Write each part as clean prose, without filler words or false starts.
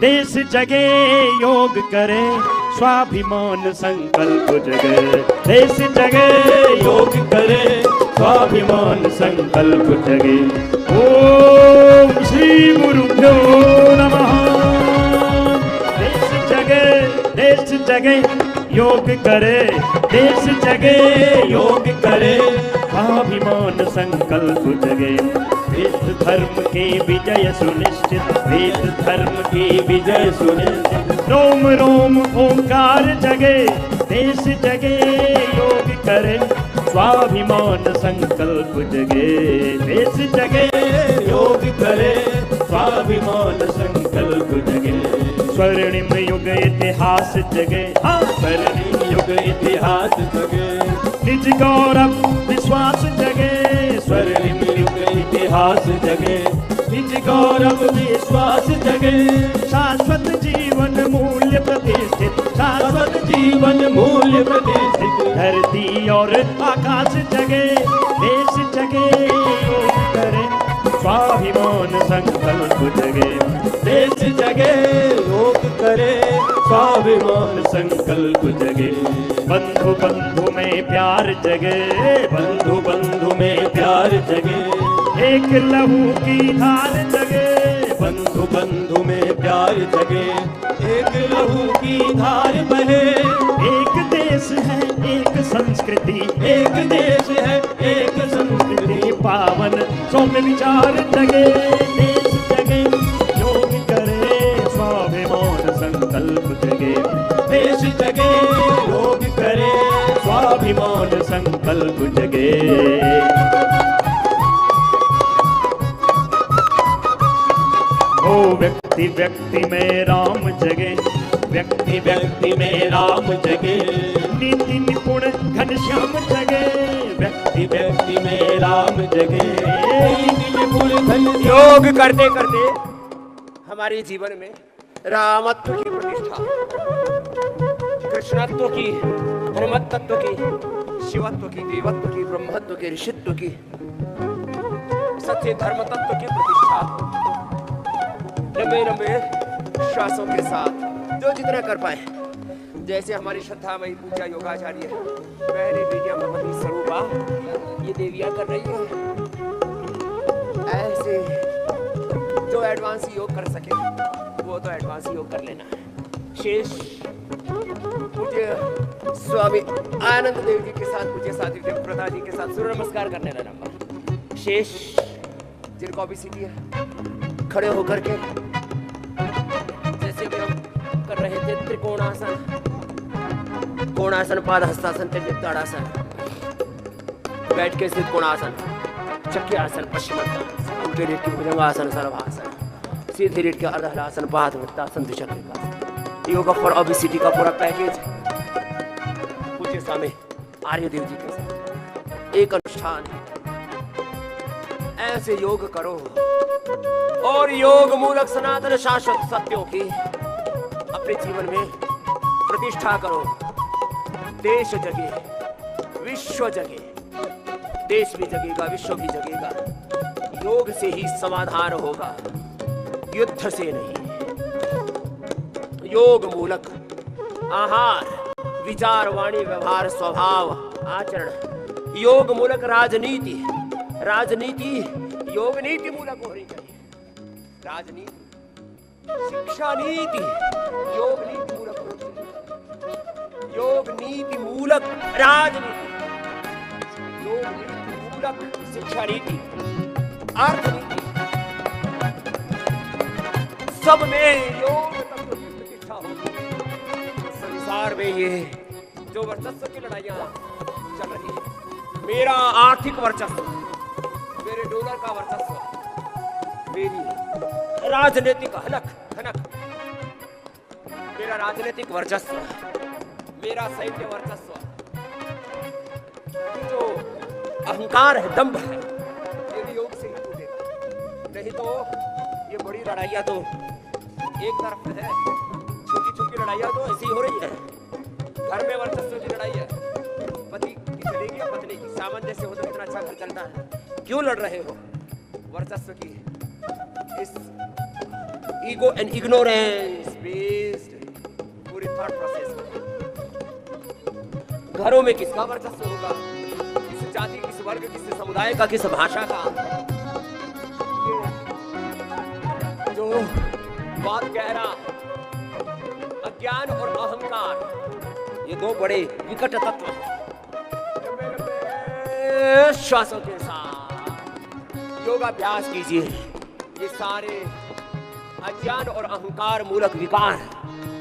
देश जगे योग करे, स्वाभिमान संकल्प जगे। देश जगे योग करे, स्वाभिमान संकल्प जगे। ओम श्री गुरुभ्यो नमः। देश जगे योग करे, देश जगे योग करे, स्वाभिमान संकल्प जगे। वेद धर्म की विजय सुनिश्चित, वेद धर्म की विजय सुनिश्चित। रोम रोम ओंकार जगे, देश जगे योग करे, स्वाभिमान संकल्प जगे। देश जगे योग करे, स्वाभिमान संकल्प जगे। स्वर्णिम युग इतिहास जगे, स्वर्णिम युग इतिहास जगे। निज गौरव विश्वास जगे, स्वर्णिम युग इतिहास जगे। निज गौरव विश्वास जगे। शाश्वत जीवन मूल्य प्रतिष्ठित, शाश्वत जीवन मूल्य प्रतिष्ठित। धरती और आकाश जगे, देश जगे योग करे, स्वाभिमान संकल्प जगे। देश जगे योग करे, स्वाभिमान संकल्प जगे। बंधु बंधु में प्यार जगे, बंधु बंधु में प्यार जगे। एक लहू की धार जगे, बंधु बंधु में प्यार जगे। एक लहू की धार बहे। एक देश है एक संस्कृति, एक देश है एक संस्कृति। पावन सौम्य विचार जगे, देश जगे योग करे, स्वाभिमान संकल्प जगे। देश जगे योग करे, स्वाभिमान संकल्प जगे। ओ व्यक्ति व्यक्ति में राम जगे, व्यक्ति व्यक्ति में राम जगे। नीति निपुण घनश्याम जगे, व्यक्ति व्यक्ति में राम जगे। नीति निपुण घनश्याम। योग करते करते हमारे जीवन में रामत्व की प्रतिष्ठा, कृष्णत्व की, हनुमत्व की, शिवत्व की, देवत्व की, ब्रह्मत्व की, ऋषित्व की, सत्य धर्म तत्व की प्रतिष्ठा लंबे लंबे श्वासों के साथ जो जितना कर पाए। जैसे हमारी श्रद्धामयी पूजा योगाचार्य पहले बेटियां भगवती स्वरूपा ये देवियां कर रही है, ऐसे जो एडवांस योग कर सके वो तो एडवांस योग कर लेना है। शेष पूज्य स्वामी आनंद देव जी के साथ, पूज्य साध्वी देव प्रदा जी के साथ सूर्य नमस्कार करने लगा। शेष जिनको ओबेसिटी है खड़े होकर के जैसे भी हम कर रहे थे त्रिकोणासन, कोणासन, पाद हस्तासन, ताड़ासन, बैठ के स्थित कोणासन, चक्की आसन, पश्चिमोत्तासन, उल्टे रीढ़ की भुजंगासन, सर्वासन, सीधे रीढ़ के अर्धहलासन, पाद वृत्तासन, द्विचक्रिकासन। योगा फॉर ओबेसिटी का पूरा पैकेज पूज्य स्वामी आर्यदेव जी के साथ एक अनुष्ठान। ऐसे योग करो और योग मूलक सनातन शाश्वत सत्यों की अपने जीवन में प्रतिष्ठा करो। देश जगे, विश्व जगे, देश भी जगेगा, विश्व भी जगेगा। योग से ही समाधान होगा, युद्ध से नहीं। योग मूलक आहार, विचार, वाणी, व्यवहार, स्वभाव, आचरण, योग मूलक राजनीति, राजनीति योग नीति मूलक होनी चाहिए। राजनीति, शिक्षा नीति योग नीति मूलक होनी चाहिए। योग नीति मूलक राजनीति, योग नीति मूलक शिक्षा नीति, अर्थ नीति, सब में योग तत्व की प्रतिष्ठा होगी। संसार में ये जो वर्चस्व की लड़ाइयां चल रही है, मेरा आर्थिक वर्चस्व, मेरे डॉलर का वर्चस्व, मेरी राजनीतिक हनक खनक, मेरा राजनीतिक वर्चस्व, मेरा सैन्य वर्चस्व, जो अहंकार है, दंभ है, ये भी योग से ही टूटेगा। नहीं तो ये बड़ी लड़ाइयां तो एक तरफ है, छोटी छोटी लड़ाइयां तो ऐसी हो रही है। घर में वर्चस्व की लड़ाई है, पति की चलेगी या पत्नी की, सामंजस्य हो तो कितना अच्छा घर चलता है। क्यों लड़ रहे हो? वर्चस्व की इस ईगो एंड इग्नोरेंस बेस्ड पूरी थॉट प्रोसेस। घरों में किसका वर्चस्व होगा, किस जाति, किस वर्ग, किस समुदाय का, किस भाषा का। जो बहुत गहरा अज्ञान और अहंकार, ये दो बड़े विकट तत्व हैं। श्वासों के साथ योगाभ्यास कीजिए, ये सारे अज्ञान और अहंकार मूलक विकार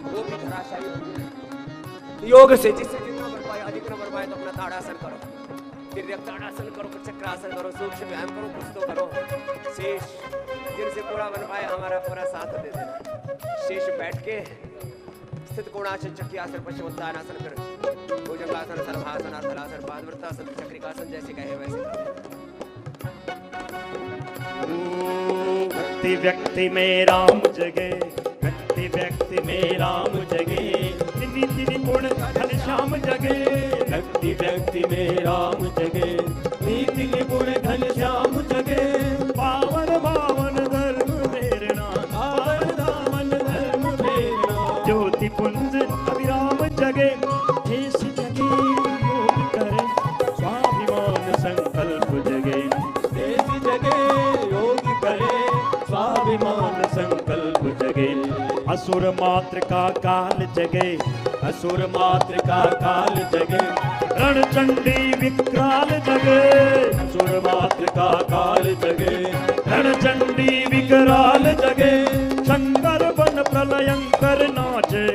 वो भी धराशायी हो जाए। योग से जिससे जितना बढ़ पाए, अधिक न बढ़ पाए तो अपना ताड़ासन करो, तिर्यक ताड़ासन करो, चक्रासन करो, सूक्ष्म व्यायाम करो, कुछ तो करो। शेष जिनसे पूरा बन पाए हमारा पूरा साथ दे देना। शेष बैठ के स्थित कोणासन, चक्रियासन, पश्चिमोत्तानासन कर, भुजंगासन, सर्वासन, अर्धलासन, पादवृत्तासन, चक्रिकासन जैसे कहे वैसे करो। व्यक्ति व्यक्ति में राम जगे, व्यक्ति व्यक्ति में राम जगे, तिनि तिनि गुण घनश्याम जगे। व्यक्ति व्यक्ति में राम जगे, तिनि तिनि गुण घनश्याम जगे। पावन पावन धर्म प्रेरणा, पावन दामन धर्म प्रेरणा। ज्योति पुंज अभिराम जगे, देश जगे योग करे, स्वाभिमान संकल्प जगे। देश जगे योग करे, स्वाभिमान संकल्प जगे। असुर मात्र का काल जगे, असुर मात्र का काल जगे। रणचंडी विकराल जगे, असुर मात्र का काल जगे। रणचंडी विकराल जगे। शंकर बन प्रलयंकर नाचे,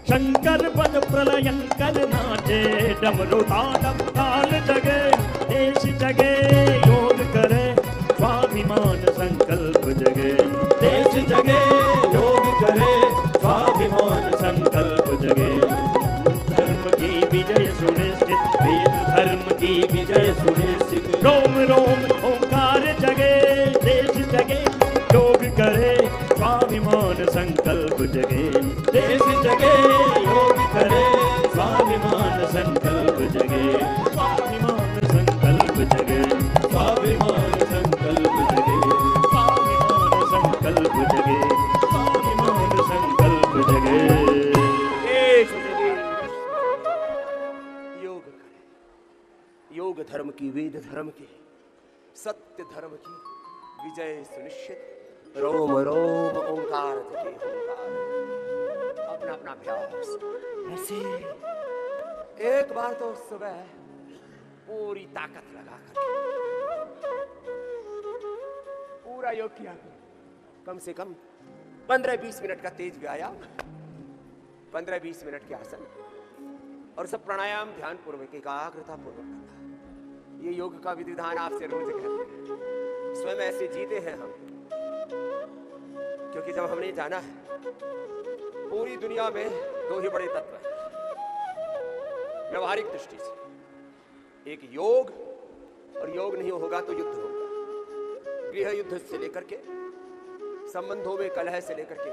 शंकर बन प्रलयंकर नाचे। डमरू तांडव ताल जगे, देश जगे योग करे, स्वाभिमान संकल्प जगे। देश जगे योग करे, स्वाभिमान संकल्प जगे। धर्म की विजय सुनिश्चित, वेद धर्म की विजय सुनिश्चित। रोम रोम ओंकार जगे, देश जगे योग करे, स्वाभिमान संकल्प जगे। देश जगे योग करे, स्वाभिमान संकल्प जगे। स्वाभिमान संकल्प जगे, स्वाभिमान संकल्प जगे, स्वाभिमान संकल्प जगे, स्वाभिमान संकल्प जगे। देश जगे योग करे, योग धर्म की, वेद धर्म की, सत्य धर्म की विजय सुनिश्चित। रोम रोम ओंकार जगे, ओंकार। अपना अपना अभ्यास ऐसे एक बार तो सुबह पूरी ताकत लगा कर पूरा योग किया, कम से कम 15-20 मिनट का तेज व्यायाम, 15-20 मिनट के आसन और सब प्राणायाम ध्यान पूर्वक, एकाग्रता पूर्वक करना। ये योग का विधि विधान आपसे रोज कहते हैं, स्वयं ऐसे जीते हैं हम। क्योंकि जब हमने जाना है पूरी दुनिया में दो ही बड़े तत्व हैं व्यवहारिक दृष्टि से, एक योग, और योग नहीं होगा तो युद्ध होगा। गृह युद्ध से लेकर के, संबंधों में कलह से लेकर के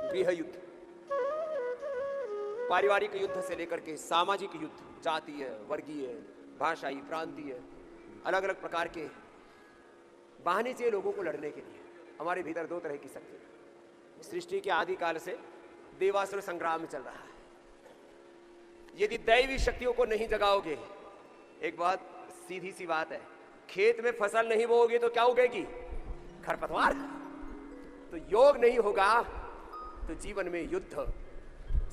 गृह युद्ध, पारिवारिक युद्ध से लेकर के सामाजिक युद्ध, जातीय, वर्गीय, भाषाई, प्रांतीय, अलग अलग प्रकार के बहाने चाहिए लोगों को लड़ने के लिए। हमारे भीतर दो तरह की शक्ति सृष्टि के आदि काल से देवासुर संग्राम चल रहा है। यदि दैवी शक्तियों को नहीं जगाओगे, एक बहुत सीधी सी बात है, खेत में फसल नहीं बोओगे तो क्या उगेगी? खरपतवार। तो योग नहीं होगा तो जीवन में युद्ध,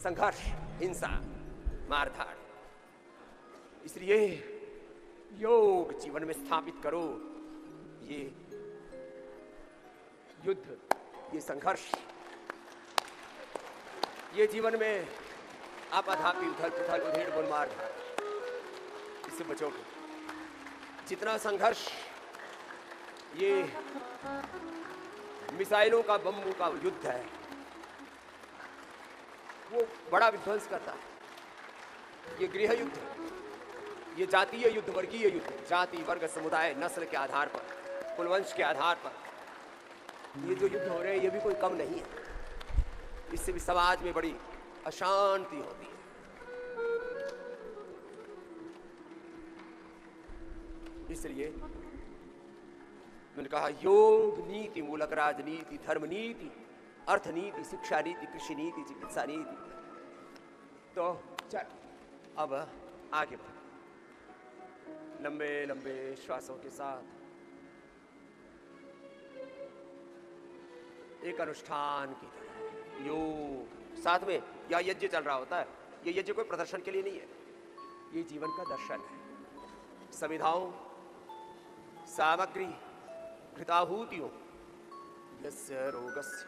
संघर्ष, हिंसा, मारधाड़। इसलिए योग जीवन में स्थापित करो। ये युद्ध, ये संघर्ष, ये जीवन में आपाधापी, उथल पुथल, उधेड़ बुन मार, इससे बचोगे। जितना संघर्ष ये मिसाइलों का, बम्बू का युद्ध है, वो बड़ा विध्वंस करता है। ये गृह युद्ध, ये जातीय युद्ध, वर्गीय युद्ध, जाति, वर्ग, समुदाय, नस्ल के आधार पर, कुलवंश के आधार पर ये जो युद्ध हो रहे हैं, ये भी कोई कम नहीं है। इससे भी समाज में बड़ी अशांति होती है। इसलिए मैंने कहा योग नीति मूलक राजनीति, धर्म नीति, अर्थ नीति, शिक्षा नीति, कृषि नीति, चिकित्सा नीति। तो चल अब आगे बढ़, लंबे लंबे श्वासों के साथ एक अनुष्ठान की तरह योग। साथ में यह यज्ञ चल रहा होता है। यह यज्ञ कोई प्रदर्शन के लिए नहीं है, ये जीवन का दर्शन है। सविधाओं, सामग्री, घृताहूतियों, यस्य रोगस्य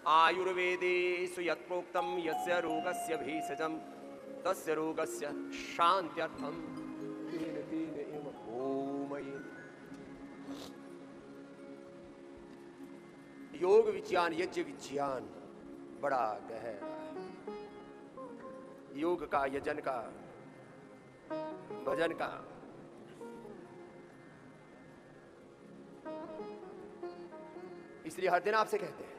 आयुर्वेदेषु यत् प्रोक्तं यस्य रोगस्य भेषजं तस्य रोगस्य शान्त्यर्थं तेन तेन एव होमयेत्। योग विज्ञान, यज्ञ विज्ञान बड़ा गहरा है। योग का, यजन का, भजन का, इसलिए हर दिन आपसे कहते हैं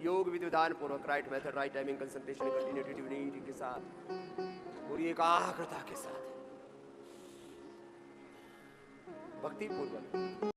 योग विधि विधान पूर्वक, right method, right timing, concentration, continuity के साथ, पूरी एकाग्रता के साथ, भक्ति पूर्वक।